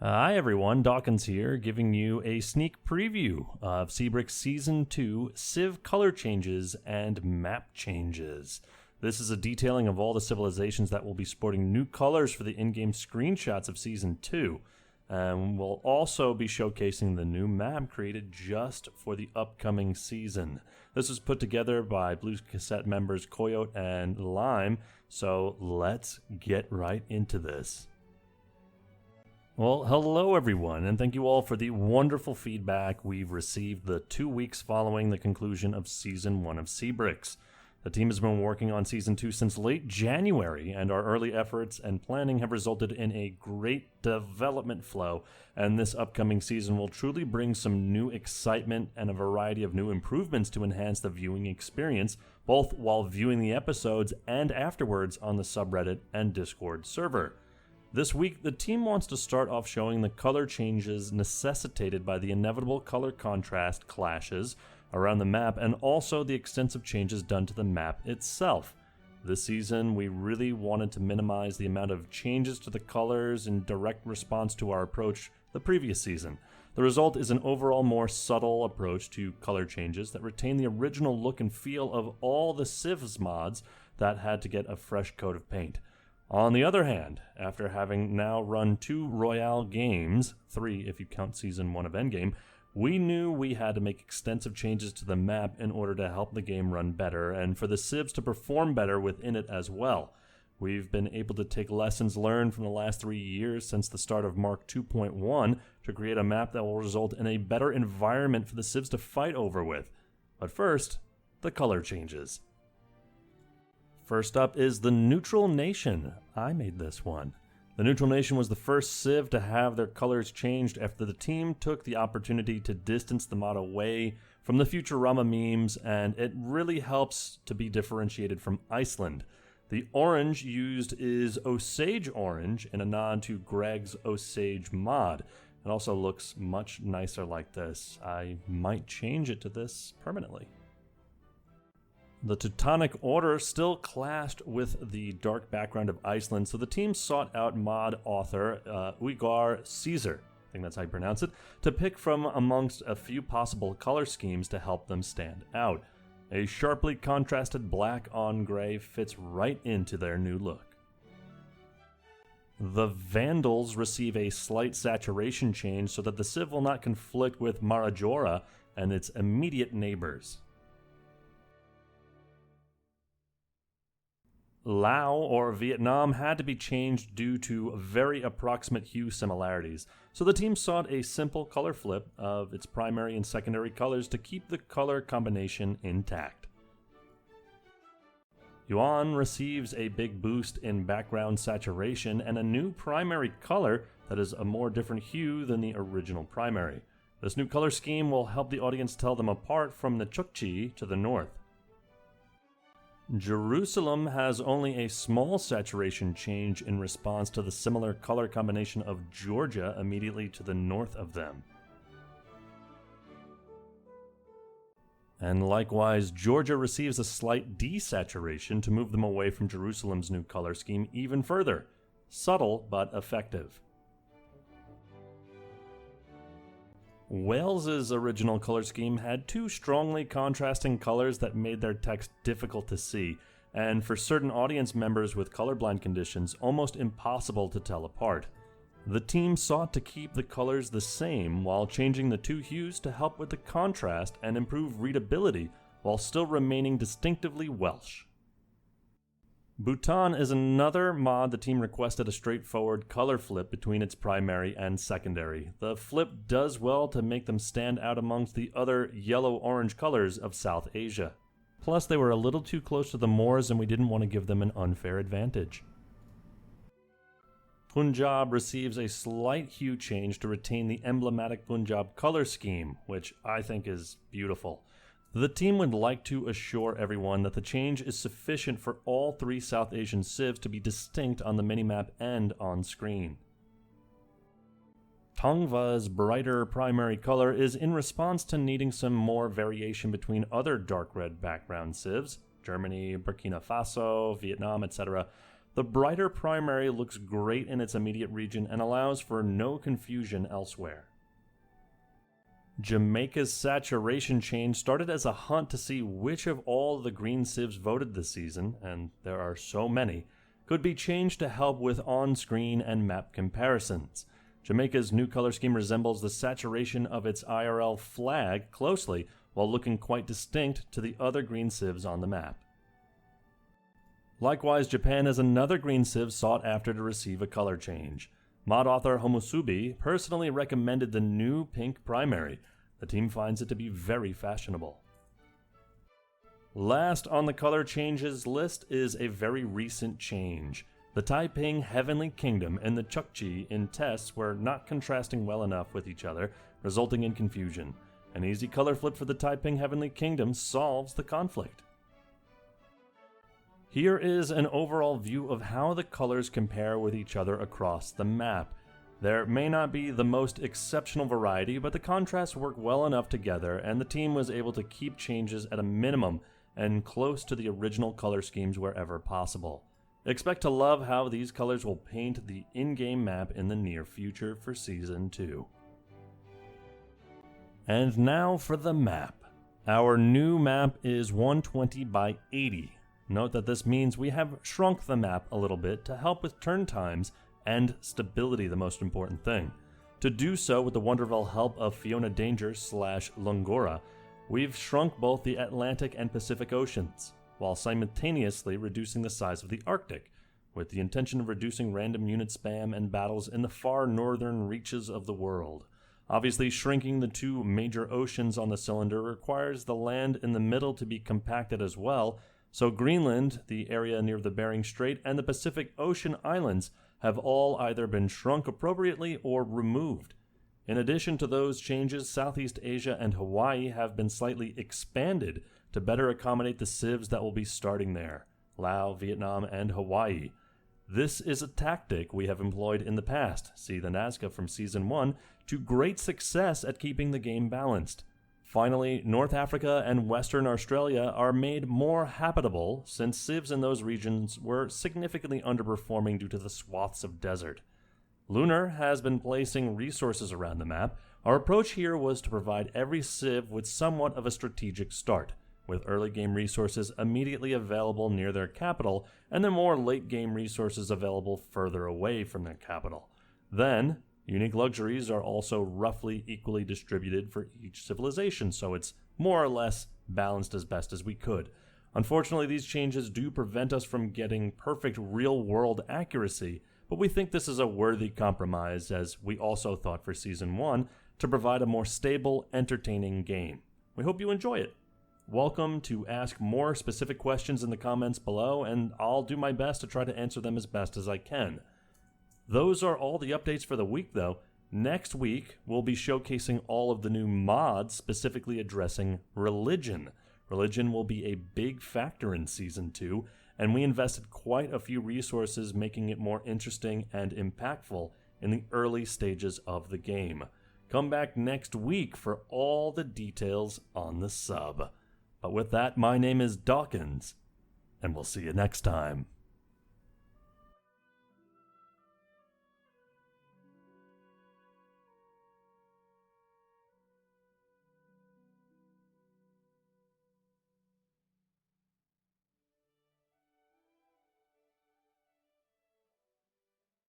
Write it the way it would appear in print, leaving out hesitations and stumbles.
Hi everyone, Dawkinzz here, giving you a sneak preview of CBRX Season 2 Civ color changes and map changes. This is a detailing of all the civilizations that will be sporting new colors for the in-game screenshots of Season 2. And we'll also be showcasing the new map created just for the upcoming season. This was put together by Blue Cassette members Coyote and Lime, so let's get right into this. Well, hello everyone, and thank you all for the wonderful feedback we've received the 2 weeks following the conclusion of Season 1 of CBRX. The team has been working on Season 2 since late January, and our early efforts and planning have resulted in a great development flow, and this upcoming season will truly bring some new excitement and a variety of new improvements to enhance the viewing experience, both while viewing the episodes and afterwards on the subreddit and Discord server. This week, the team wants to start off showing the color changes necessitated by the inevitable color contrast clashes around the map and also the extensive changes done to the map itself. This season, we really wanted to minimize the amount of changes to the colors in direct response to our approach the previous season. The result is an overall more subtle approach to color changes that retain the original look and feel of all the Civs mods that had to get a fresh coat of paint. On the other hand, after having now run 2 Royale games, 3 if you count Season 1 of Endgame, we knew we had to make extensive changes to the map in order to help the game run better, and for the Civs to perform better within it as well. We've been able to take lessons learned from the last 3 years since the start of Mark 2.1 to create a map that will result in a better environment for the Civs to fight over with. But first, the color changes. First up is the Neutral Nation. I made this one. The Neutral Nation was the first Civ to have their colors changed after the team took the opportunity to distance the mod away from the Futurama memes, and it really helps to be differentiated from Iceland. The orange used is Osage Orange in a nod to Greg's Osage mod. It also looks much nicer like this. I might change it to this permanently. The Teutonic Order still clashed with the dark background of Iceland, so the team sought out mod author Uygar Caesar, I think that's how you pronounce it, to pick from amongst a few possible color schemes to help them stand out. A sharply contrasted black on gray fits right into their new look. The Vandals receive a slight saturation change so that the Civ will not conflict with Marajora and its immediate neighbors. Lao, or Vietnam, had to be changed due to very approximate hue similarities, so the team sought a simple color flip of its primary and secondary colors to keep the color combination intact. Yuan receives a big boost in background saturation and a new primary color that is a more different hue than the original primary. This new color scheme will help the audience tell them apart from the Chukchi to the north. Jerusalem has only a small saturation change in response to the similar color combination of Georgia immediately to the north of them. And likewise, Georgia receives a slight desaturation to move them away from Jerusalem's new color scheme even further. Subtle, but effective. Wales's original color scheme had 2 strongly contrasting colors that made their text difficult to see, and for certain audience members with colorblind conditions, almost impossible to tell apart. The team sought to keep the colors the same while changing the 2 hues to help with the contrast and improve readability while still remaining distinctively Welsh. Bhutan is another mod the team requested a straightforward color flip between its primary and secondary. The flip does well to make them stand out amongst the other yellow-orange colors of South Asia. Plus, they were a little too close to the Moors and we didn't want to give them an unfair advantage. Punjab receives a slight hue change to retain the emblematic Punjab color scheme, which I think is beautiful. The team would like to assure everyone that the change is sufficient for all 3 South Asian Civs to be distinct on the minimap and on screen. Tongva's brighter primary color is in response to needing some more variation between other dark red background Civs, Germany, Burkina Faso, Vietnam, etc., The brighter primary looks great in its immediate region and allows for no confusion elsewhere. Jamaica's saturation change started as a hunt to see which of all the green civs voted this season, and there are so many, could be changed to help with on-screen and map comparisons. Jamaica's new color scheme resembles the saturation of its IRL flag closely, while looking quite distinct to the other green civs on the map. Likewise, Japan has another green civ sought after to receive a color change. Mod author Homusubi personally recommended the new pink primary. The team finds it to be very fashionable. Last on the color changes list is a very recent change. The Taiping Heavenly Kingdom and the Chukchi in tests were not contrasting well enough with each other, resulting in confusion. An easy color flip for the Taiping Heavenly Kingdom solves the conflict. Here is an overall view of how the colors compare with each other across the map. There may not be the most exceptional variety, but the contrasts work well enough together, and the team was able to keep changes at a minimum and close to the original color schemes wherever possible. Expect to love how these colors will paint the in-game map in the near future for Season 2. And now for the map. Our new map is 120 by 80. Note that this means we have shrunk the map a little bit to help with turn times and stability, the most important thing. To do so, with the wonderful help of Fiona Danger / Lungora, we've shrunk both the Atlantic and Pacific Oceans, while simultaneously reducing the size of the Arctic, with the intention of reducing random unit spam and battles in the far northern reaches of the world. Obviously, shrinking the two major oceans on the cylinder requires the land in the middle to be compacted as well, so Greenland, the area near the Bering Strait, and the Pacific Ocean islands have all either been shrunk appropriately or removed. In addition to those changes, Southeast Asia and Hawaii have been slightly expanded to better accommodate the civs that will be starting there: Laos, Vietnam, and Hawaii. This is a tactic we have employed in the past, see the Nazca from Season 1, to great success at keeping the game balanced. Finally, North Africa and Western Australia are made more habitable since civs in those regions were significantly underperforming due to the swaths of desert. Lunar has been placing resources around the map. Our approach here was to provide every civ with somewhat of a strategic start, with early game resources immediately available near their capital and the more late game resources available further away from their capital. Then, unique luxuries are also roughly equally distributed for each civilization, so it's more or less balanced as best as we could. Unfortunately, these changes do prevent us from getting perfect real-world accuracy, but we think this is a worthy compromise, as we also thought for Season 1 to provide a more stable, entertaining game. We hope you enjoy it. Welcome to ask more specific questions in the comments below, and I'll do my best to try to answer them as best as I can. Those are all the updates for the week, though. Next week, we'll be showcasing all of the new mods specifically addressing religion. Religion will be a big factor in Season 2, and we invested quite a few resources making it more interesting and impactful in the early stages of the game. Come back next week for all the details on the sub. But with that, my name is Dawkinzz, and we'll see you next time.